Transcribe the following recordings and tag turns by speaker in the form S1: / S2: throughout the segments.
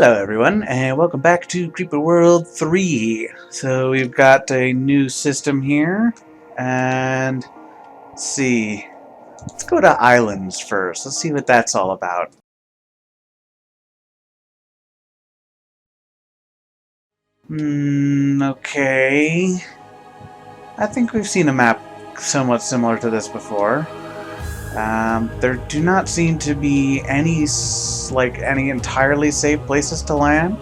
S1: Hello everyone, and welcome back to Creeper World 3. So we've got a new system here, and let's see. Let's go to islands first. Let's see what that's all about. Okay. I think we've seen a map somewhat similar to this before. There do not seem to be any entirely safe places to land.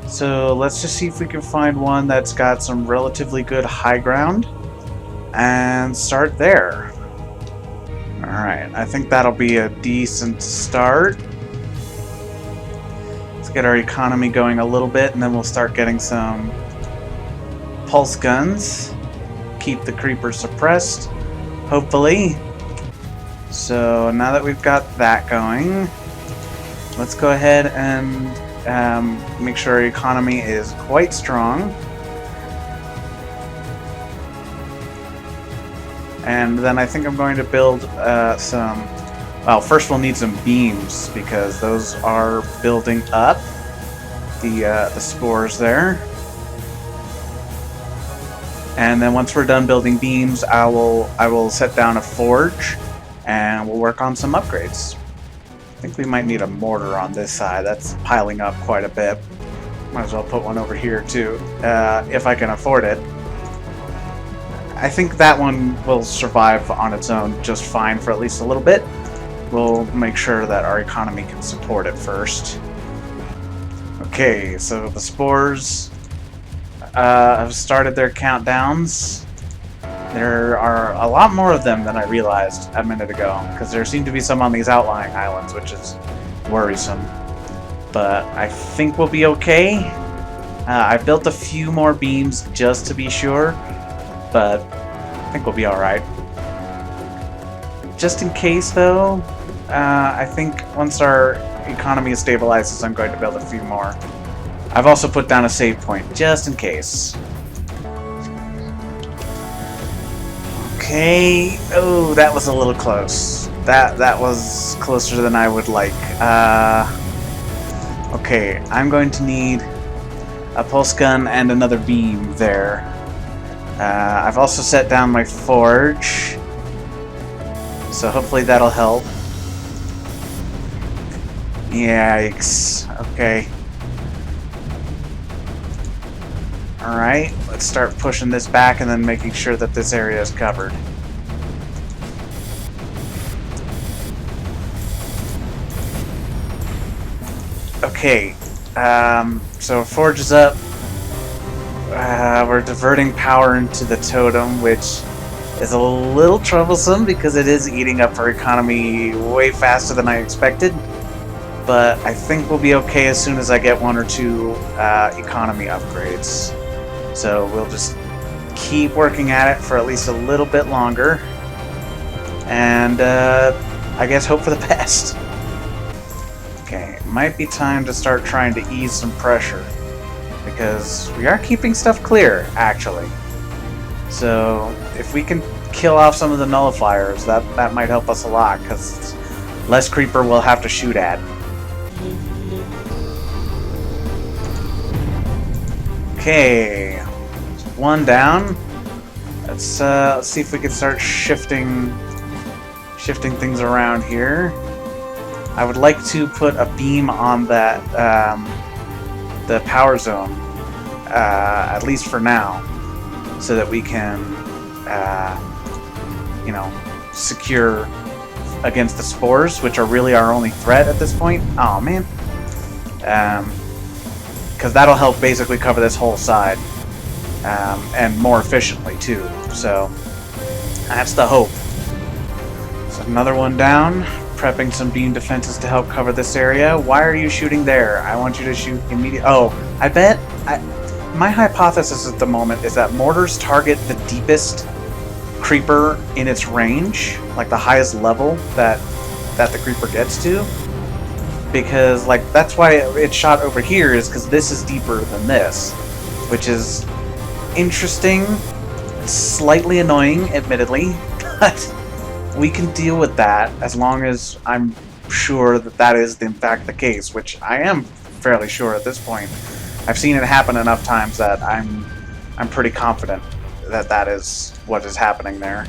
S1: So let's just see if we can find one that's got some relatively good high ground and start there. Alright, I think that'll be a decent start. Let's get our economy going a little bit and then we'll start getting some pulse guns. Keep the creepers suppressed, hopefully. So now that we've got that going, let's go ahead and make sure our economy is quite strong. And then I think I'm going to build well, first we'll need some beams because those are building up the spores there. And then once we're done building beams, I will set down a forge and we'll work on some upgrades. I think we might need a mortar on this side. That's piling up quite a bit. Might as well put one over here too, if I can afford it. I think that one will survive on its own just fine for at least a little bit. We'll make sure that our economy can support it first. Okay, so the spores have started their countdowns. There are a lot more of them than I realized a minute ago, because there seem to be some on these outlying islands, which is worrisome. But I think we'll be okay. I built a few more beams just to be sure, but I think we'll be alright. Just in case, though, I think once our economy stabilizes, I'm going to build a few more. I've also put down a save point, just in case. Okay. Oh, that was a little close. That was closer than I would like. Okay, I'm going to need a pulse gun and another beam there. I've also set down my forge, so hopefully that'll help. Yikes. Okay. Alright, let's start pushing this back and then making sure that this area is covered. Okay, so forge is up. We're diverting power into the totem, which is a little troublesome because it is eating up our economy way faster than I expected. But I think we'll be okay as soon as I get one or two economy upgrades. So we'll just keep working at it for at least a little bit longer. And I guess hope for the best. Okay, it might be time to start trying to ease some pressure. Because we are keeping stuff clear, actually. So if we can kill off some of the nullifiers, that might help us a lot. Because less creeper we'll have to shoot at. Okay, one down. Let's see if we can start shifting things around here. I would like to put a beam on that the power zone, at least for now, so that we can, you know, secure against the spores, which are really our only threat at this point. Oh man. Because that'll help basically cover this whole side, and more efficiently too. So that's the hope. So another one down, prepping some beam defenses to help cover this area. Why are you shooting there? I want you to shoot immediately. Oh, I bet my hypothesis at the moment is that mortars target the deepest creeper in its range, like the highest level that the creeper gets to. Because, like, that's why it's shot over here, is because this is deeper than this. Which is interesting, slightly annoying, admittedly, but we can deal with that as long as I'm sure that that is in fact the case, which I am fairly sure at this point. I've seen it happen enough times that I'm pretty confident that that is what is happening there.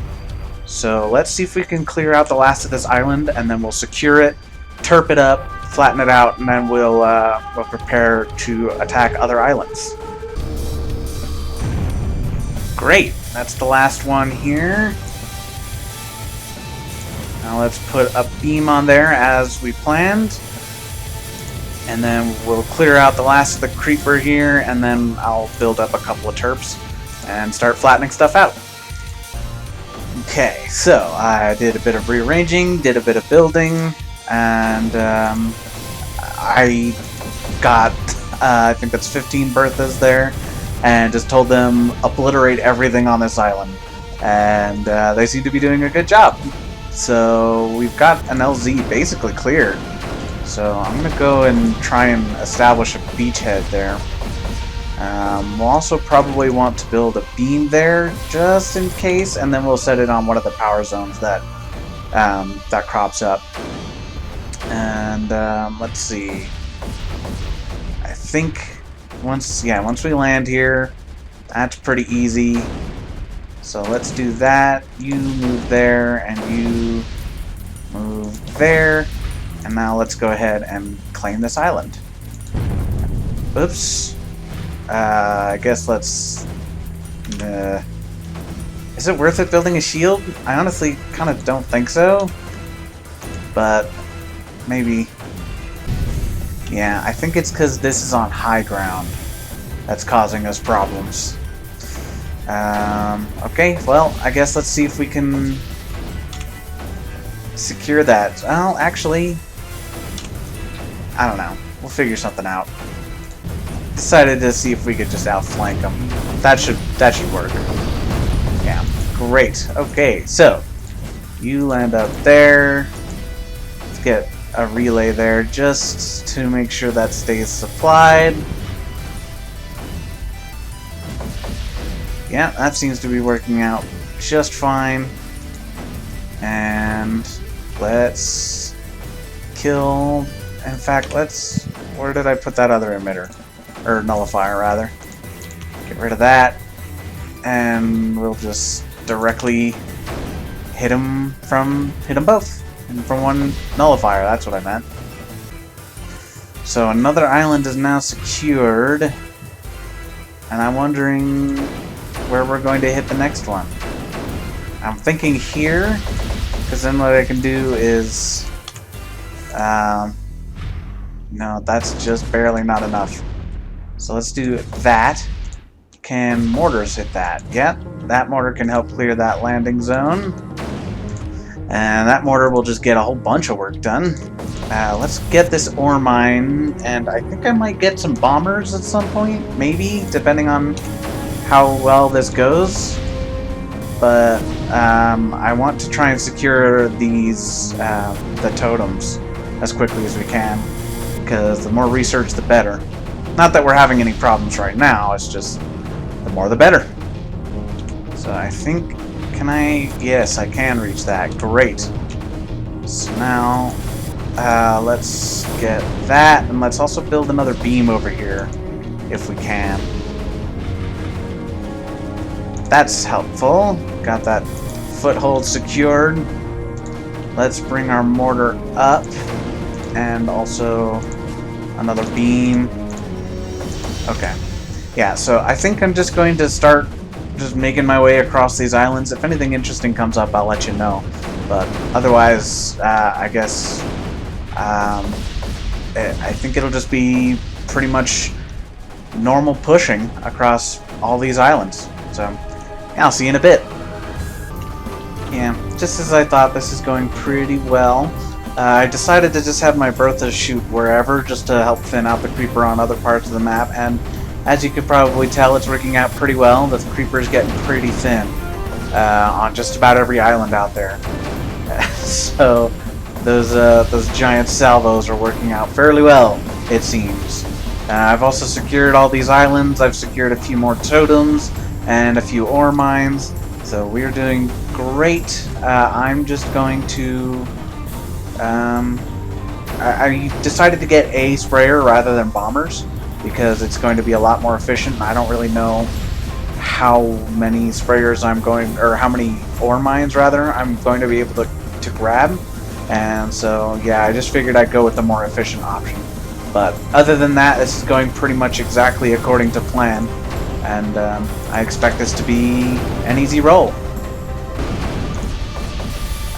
S1: So let's see if we can clear out the last of this island, and then we'll secure it, turp it up, flatten it out, and then we'll prepare to attack other islands. Great, that's the last one here. Now let's put a beam on there as we planned. And then we'll clear out the last of the creeper here, and then I'll build up a couple of terps and start flattening stuff out. Okay, so I did a bit of rearranging, did a bit of building, and I got, I think that's 15 Berthas there, and just told them obliterate everything on this island. And they seem to be doing a good job. So we've got an LZ basically cleared. So I'm going to go and try and establish a beachhead there. We'll also probably want to build a beam there just in case, and then we'll set it on one of the power zones that that crops up. And let's see. I think once we land here, that's pretty easy. So let's do that. You move there, and you move there. And now let's go ahead and claim this island. Oops. I guess let's... is it worth it building a shield? I honestly kind of don't think so. But maybe... yeah, I think it's because this is on high ground that's causing us problems. Okay, well, I guess let's see if we can secure that. Well, actually... I don't know. We'll figure something out. Decided to see if we could just outflank them. That should work. Yeah, great. Okay, so you land up there. Let's get a relay there just to make sure that stays supplied. Yeah, that seems to be working out just fine. And let's kill... in fact, let's... where did I put that other emitter? Or nullifier, rather. Get rid of that. And we'll just directly hit them both. And from one nullifier, that's what I meant. So another island is now secured. And I'm wondering where we're going to hit the next one. I'm thinking here, because then what I can do is... no, that's just barely not enough. So let's do that. Can mortars hit that? Yep, that mortar can help clear that landing zone. And that mortar will just get a whole bunch of work done. Let's get this ore mine, and I think I might get some bombers at some point, maybe, depending on how well this goes. But I want to try and secure these the totems as quickly as we can, because the more research, the better. Not that we're having any problems right now, it's just the more the better. So I think, can I? Yes, I can reach that. Great. So now, let's get that, and let's also build another beam over here, if we can. That's helpful. Got that foothold secured. Let's bring our mortar up, and also another beam. Okay. Yeah, so I think I'm just going to start just making my way across these islands. If anything interesting comes up, I'll let you know. But otherwise, I guess I think it'll just be pretty much normal pushing across all these islands. So, yeah, I'll see you in a bit. Yeah, just as I thought, this is going pretty well. I decided to just have my Bertha shoot wherever, just to help thin out the creeper on other parts of the map, and as you could probably tell, it's working out pretty well. The creeper's getting pretty thin on just about every island out there. So those giant salvos are working out fairly well, it seems. I've also secured all these islands. I've secured a few more totems and a few ore mines, so we're doing great. I'm just going to I decided to get a sprayer rather than bombers because it's going to be a lot more efficient. I don't really know how many sprayers I'm going, or how many ore mines rather I'm going to be able to grab, and so yeah, I just figured I'd go with the more efficient option. But other than that, this is going pretty much exactly according to plan, and I expect this to be an easy roll.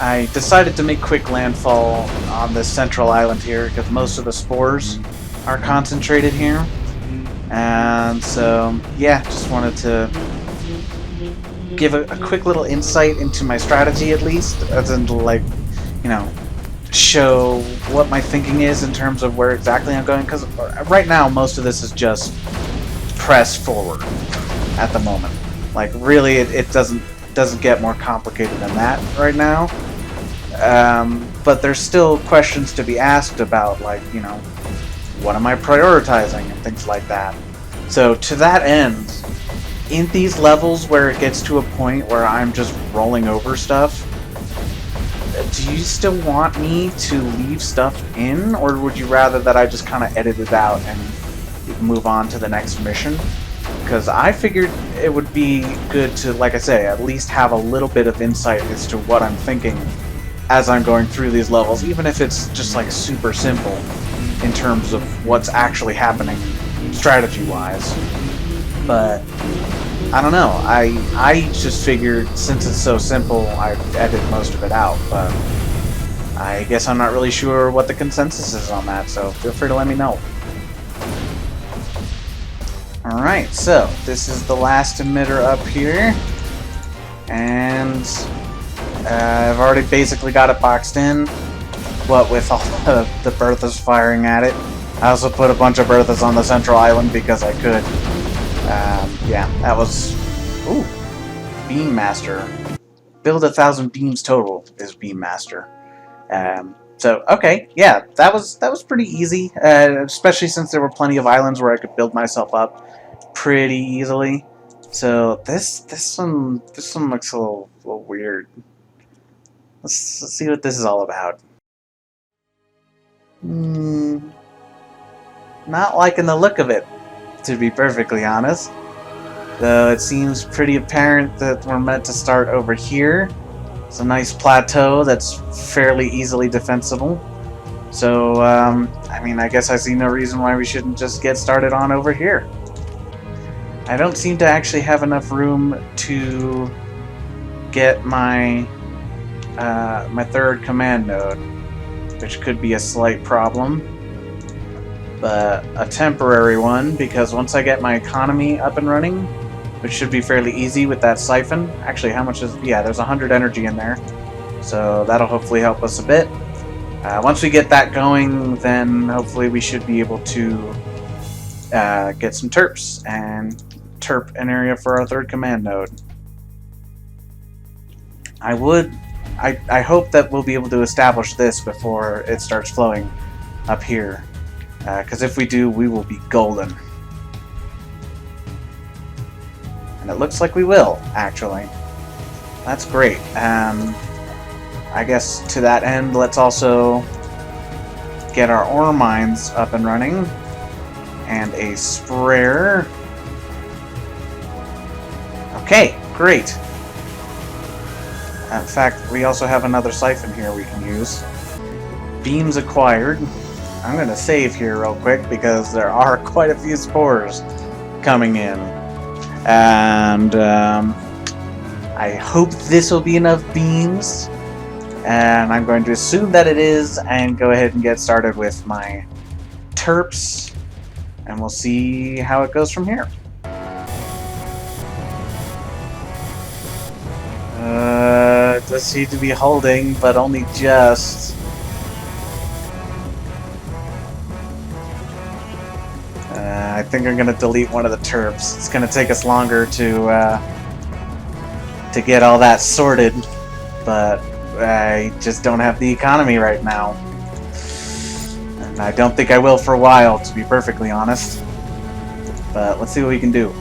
S1: I decided to make quick landfall on this central island here because most of the spores are concentrated here. And so, yeah, just wanted to give a quick little insight into my strategy, at least, as in, like, you know, show what my thinking is in terms of where exactly I'm going. Because right now, most of this is just press forward at the moment. Like, really, it doesn't get more complicated than that right now. But there's still questions to be asked about, like, you know, what am I prioritizing and things like that. So to that end, in these levels where it gets to a point where I'm just rolling over stuff, do you still want me to leave stuff in, or would you rather that I just kind of edit it out and move on to the next mission? Because I figured it would be good to, like I say, at least have a little bit of insight as to what I'm thinking as I'm going through these levels, even if it's just like super simple in terms of what's actually happening strategy-wise. But I don't know, I just figured since it's so simple, I'd edit most of it out, but I guess I'm not really sure what the consensus is on that, so feel free to let me know. Alright, so this is the last emitter up here, and I've already basically got it boxed in, what with all the Berthas firing at it. I also put a bunch of Berthas on the central island because I could. Yeah, that was... Ooh, Beam Master. Build 1,000 beams total is Beam Master. So, okay, yeah, that was pretty easy, especially since there were plenty of islands where I could build myself up pretty easily. So this one looks a little weird. Let's see what this is all about. Not liking the look of it, to be perfectly honest. Though it seems pretty apparent that we're meant to start over here. It's a nice plateau that's fairly easily defensible. So, I mean, I guess I see no reason why we shouldn't just get started on over here. I don't seem to actually have enough room to get my my third command node, which could be a slight problem, but a temporary one, because once I get my economy up and running, which should be fairly easy with that siphon. Actually, how much is... yeah, there's 100 energy in there, so that'll hopefully help us a bit. Once we get that going, then hopefully we should be able to get some terps and terp an area for our third command node. I hope that we'll be able to establish this before it starts flowing up here, because if we do, we will be golden. And it looks like we will, actually. That's great. I guess to that end, let's also get our ore mines up and running, and a sprayer. Okay, great. In fact, we also have another siphon here we can use. Beams acquired. I'm going to save here real quick because there are quite a few spores coming in. And I hope this will be enough beams. And I'm going to assume that it is and go ahead and get started with my terps. And we'll see how it goes from here. It does seem to be holding, but only just. I think I'm going to delete one of the terps. It's going to take us longer to get all that sorted, but I just don't have the economy right now. And I don't think I will for a while, to be perfectly honest. But let's see what we can do.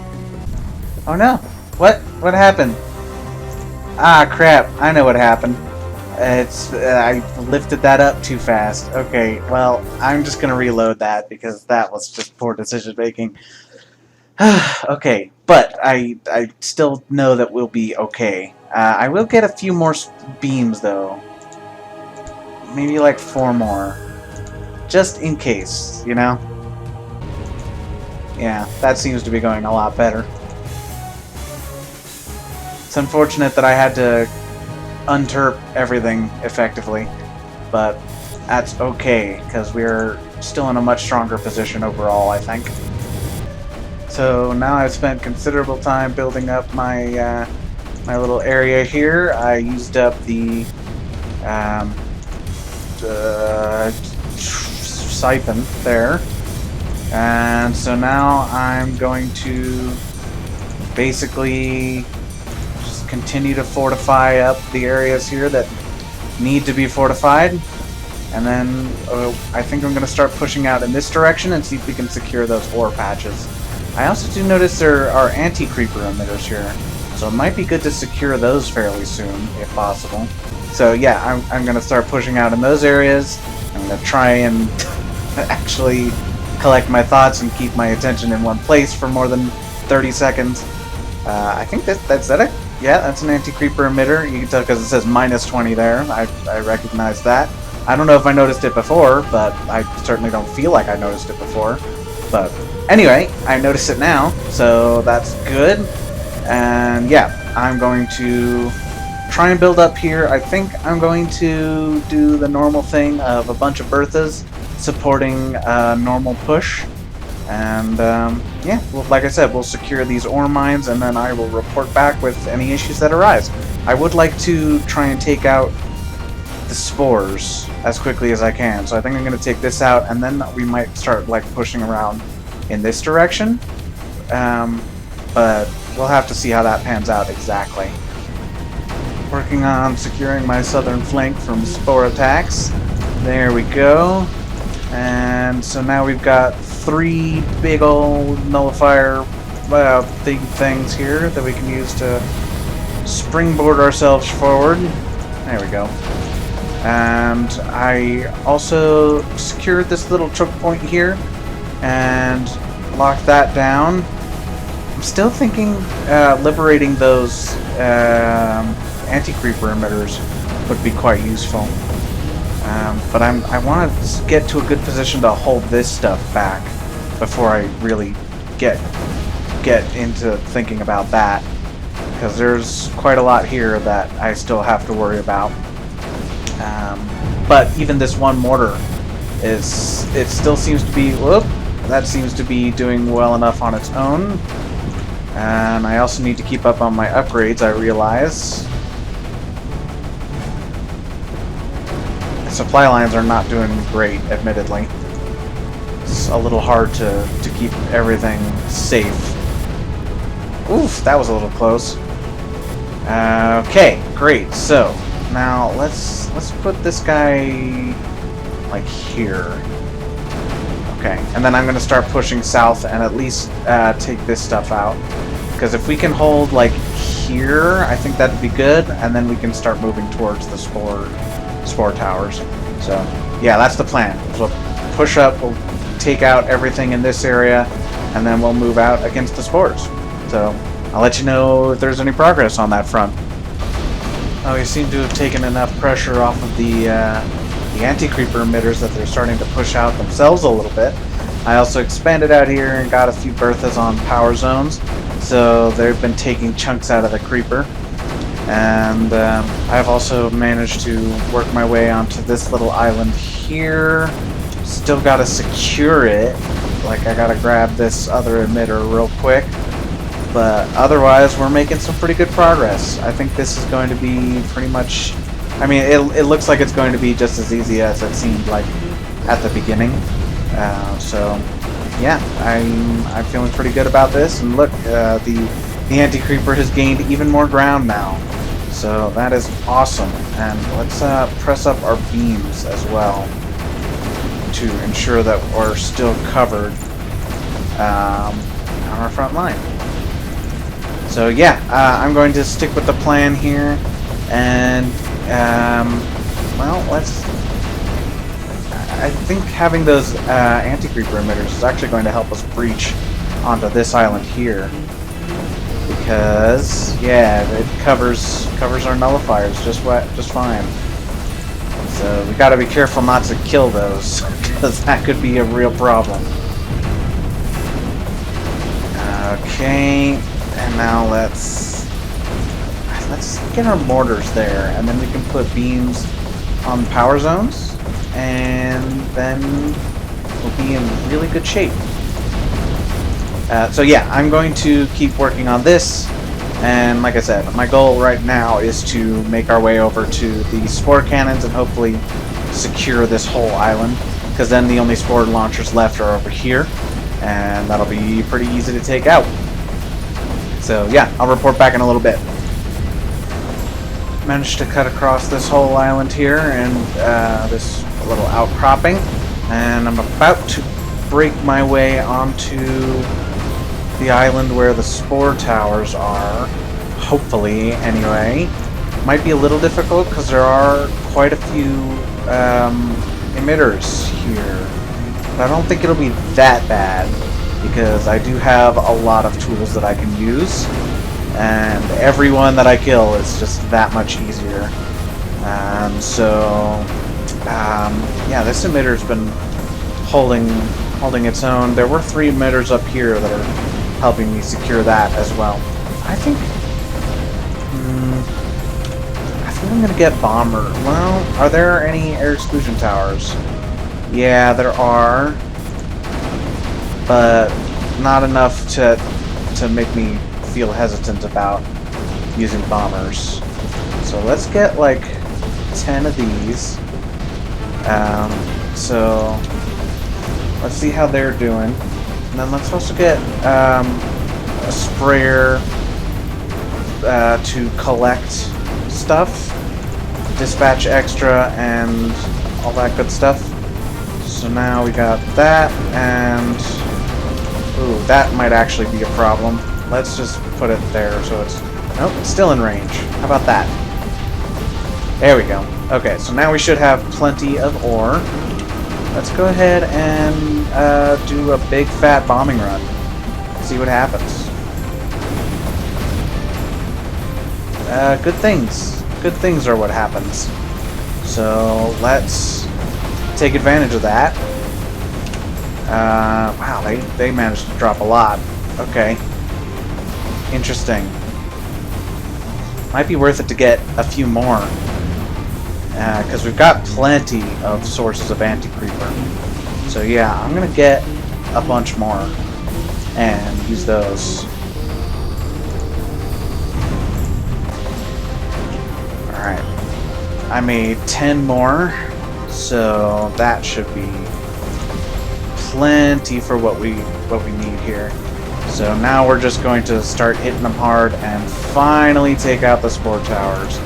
S1: Oh no! What happened? Ah, crap. I know what happened. I lifted that up too fast. Okay, well, I'm just gonna reload that because that was just poor decision making. Okay, but I still know that we'll be okay. I will get a few more beams though. Maybe like 4 more. Just in case, you know? Yeah, that seems to be going a lot better. It's unfortunate that I had to unterp everything effectively, but that's okay, because we're still in a much stronger position overall, I think. So now I've spent considerable time building up my my little area here. I used up the siphon there, and so now I'm going to basically just continue to fortify up the areas here that need to be fortified, and then I think I'm going to start pushing out in this direction and see if we can secure those ore patches. I also do notice there are anti-creeper emitters here, so it might be good to secure those fairly soon, if possible. So yeah, I'm going to start pushing out in those areas. I'm going to try and actually collect my thoughts and keep my attention in one place for more than 30 seconds. I think that's it. Yeah, that's an anti-creeper emitter. You can tell because it says -20 there. I recognize that. I don't know if I noticed it before, but I certainly don't feel like I noticed it before. But anyway, I noticed it now, so that's good. And yeah, I'm going to try and build up here. I think I'm going to do the normal thing of a bunch of Berthas supporting a normal push. And yeah, well, like I said, we'll secure these ore mines, and then I will report back with any issues that arise. I would like to try and take out the spores as quickly as I can, so I think I'm going to take this out, and then we might start like pushing around in this direction. But we'll have to see how that pans out exactly. Working on securing my southern flank from spore attacks. There we go. And so now we've got 3 big old nullifier big things here that we can use to springboard ourselves forward. There we go. And I also secured this little choke point here and locked that down. I'm still thinking liberating those anti-creeper emitters would be quite useful. But I want to get to a good position to hold this stuff back before I really get into thinking about that, because there's quite a lot here that I still have to worry about. But even this one mortar it still seems to be, whoop, that seems to be doing well enough on its own. And I also need to keep up on my upgrades, I realize. Supply lines are not doing great, admittedly. It's a little hard to keep everything safe. Oof, that was a little close. Okay, great. So now let's put this guy like here. Okay, and then I'm going to start pushing south and at least take this stuff out. Because if we can hold like here, I think that'd be good, and then we can start moving towards the spore towers. So yeah, that's the plan. We'll push up, we'll take out everything in this area, and then we'll move out against the spores. So I'll let you know if there's any progress on that front. Oh, we seem to have taken enough pressure off of the anti-creeper emitters that they're starting to push out themselves a little bit. I also expanded out here and got a few berthas on power zones, so they've been taking chunks out of the creeper. And I've also managed to work my way onto this little island here. Still gotta secure it. Like, I gotta grab this other emitter real quick. But otherwise, we're making some pretty good progress. I think this is going to be pretty much... I mean, it looks like it's going to be just as easy as it seemed like at the beginning. So, yeah, I'm feeling pretty good about this. And look, the anti-creeper has gained even more ground now. So that is awesome. And let's press up our beams as well to ensure that we're still covered on our front line. So yeah, I'm going to stick with the plan here and Well, I think having those anti-creeper emitters is actually going to help us breach onto this island here. Because, yeah, it covers our nullifiers just fine. So we gotta be careful not to kill those, because that could be a real problem. Okay, and now let's get our mortars there, and then we can put beams on the power zones, and then we'll be in really good shape. So yeah, I'm going to keep working on this, and like I said, my goal right now is to make our way over to the spore cannons and hopefully secure this whole island, because then the only spore launchers left are over here, and that'll be pretty easy to take out. So yeah, I'll report back in a little bit. Managed to cut across this whole island here and this little outcropping, and I'm about to break my way onto the island where the spore towers are, hopefully, anyway. Might be a little difficult because there are quite a few emitters here, but I don't think it'll be that bad because I do have a lot of tools that I can use, and every one that I kill is just that much easier. Yeah, this emitter's been holding its own. There were 3 emitters up here that are helping me secure that as well. I think I'm gonna get bomber. Well, are there any air exclusion towers? Yeah, there are, but not enough to make me feel hesitant about using bombers. So let's get like 10 of these. So let's see how they're doing. And then let's also get a sprayer to collect stuff, dispatch extra, and all that good stuff. So now we got that, and ooh, that might actually be a problem. Let's just put it there so it's... Nope, it's still in range. How about that? There we go. Okay, so now we should have plenty of ore. Let's go ahead and do a big fat bombing run. See what happens. Good things. Good things are what happens. So let's take advantage of that. Wow, they managed to drop a lot. Okay. Interesting. Might be worth it to get a few more. Because we've got plenty of sources of anti-creeper. So yeah, I'm going to get a bunch more and use those. Alright. I made 10 more, so that should be plenty for what we need here. So now we're just going to start hitting them hard and finally take out the spore towers,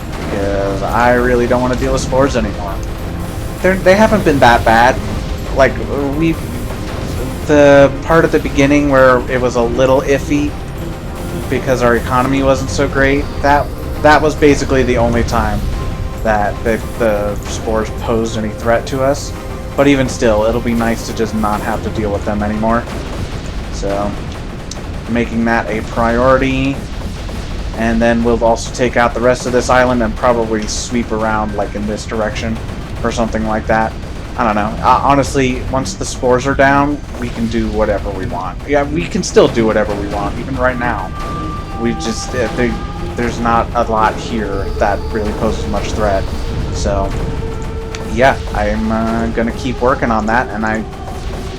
S1: because I really don't want to deal with spores anymore. They haven't been that bad. Like, the part at the beginning where it was a little iffy because our economy wasn't so great, that was basically the only time that the spores posed any threat to us. But even still, it'll be nice to just not have to deal with them anymore. So, making that a priority. And then we'll also take out the rest of this island and probably sweep around like in this direction or something like that. I don't know. Honestly, once the spores are down, we can do whatever we want. Yeah, we can still do whatever we want, even right now. We just, there's not a lot here that really poses much threat. So, yeah, I'm going to keep working on that. And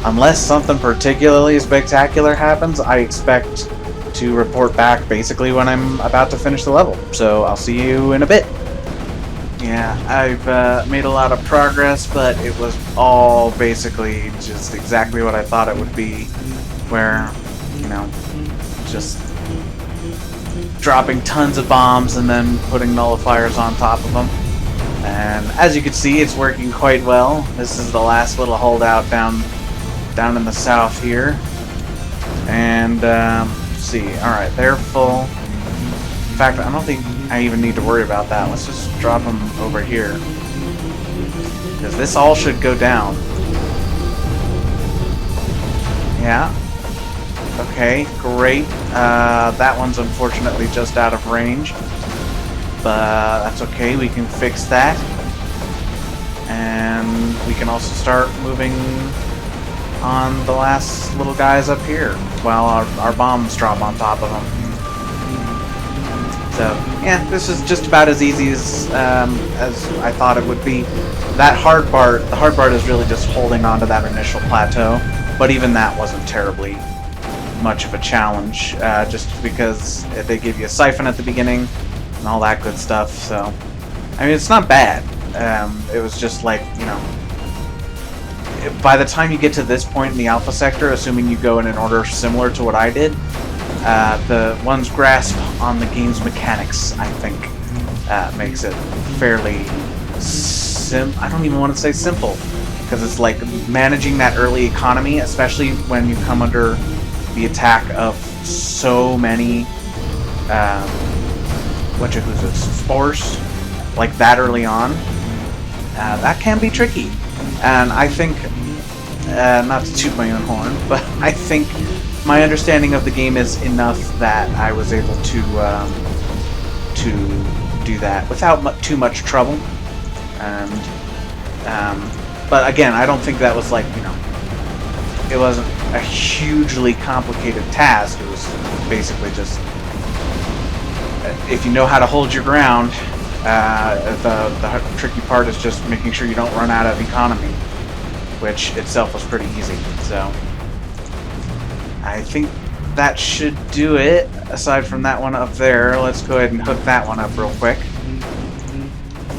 S1: unless something particularly spectacular happens, I expect to report back basically when I'm about to finish the level. So I'll see you in a bit. Yeah, I've made a lot of progress, but it was all basically just exactly what I thought it would be, where, you know, just dropping tons of bombs and then putting nullifiers on top of them. And as you can see, it's working quite well. This is the last little holdout down in the south here. And see, alright, they're full. In fact, I don't think I even need to worry about that. Let's just drop them over here. Because this all should go down. Yeah. Okay, great. That one's unfortunately just out of range. But that's okay, we can fix that. And we can also start moving on the last little guys up here while our bombs drop on top of them. So, yeah, this is just about as easy as I thought it would be. That hard part, the hard part is really just holding on to that initial plateau, but even that wasn't terribly much of a challenge, just because they give you a siphon at the beginning and all that good stuff, so, I mean, it's not bad. It was just like, you know, by the time you get to this point in the Alpha Sector, assuming you go in an order similar to what I did, the one's grasp on the game's mechanics, I think, makes it fairly I don't even want to say simple, because it's like managing that early economy, especially when you come under the attack of so many spores, like that early on. That can be tricky, and I think, not to toot my own horn, but I think my understanding of the game is enough that I was able to do that without too much trouble. And but again, I don't think that was like, you know, it wasn't a hugely complicated task. It was basically just, if you know how to hold your ground, the tricky part is just making sure you don't run out of economy, which itself was pretty easy. So I think that should do it, aside from that one up there. Let's go ahead and hook that one up real quick.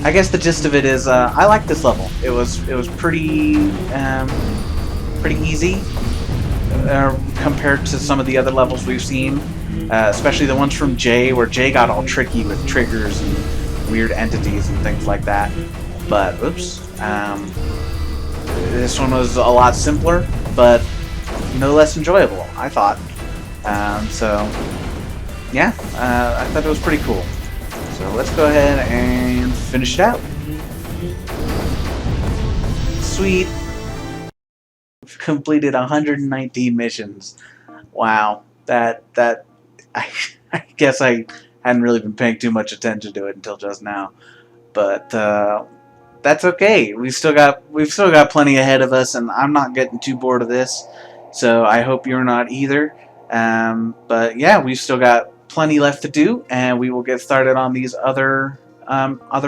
S1: I guess the gist of it is, I like this level. It was pretty easy compared to some of the other levels we've seen, especially the ones from Jay, where Jay got all tricky with triggers and weird entities and things like that. But oops, this one was a lot simpler, but no less enjoyable, I thought. So yeah, I thought it was pretty cool. So let's go ahead and finish it out. Sweet. We've completed 119 missions. Wow. That I guess I hadn't really been paying too much attention to it until just now. But that's okay. We've still got plenty ahead of us, and I'm not getting too bored of this. So I hope you're not either. But yeah, we've still got plenty left to do, and we will get started on these other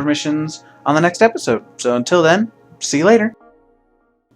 S1: missions on the next episode. So until then, see you later.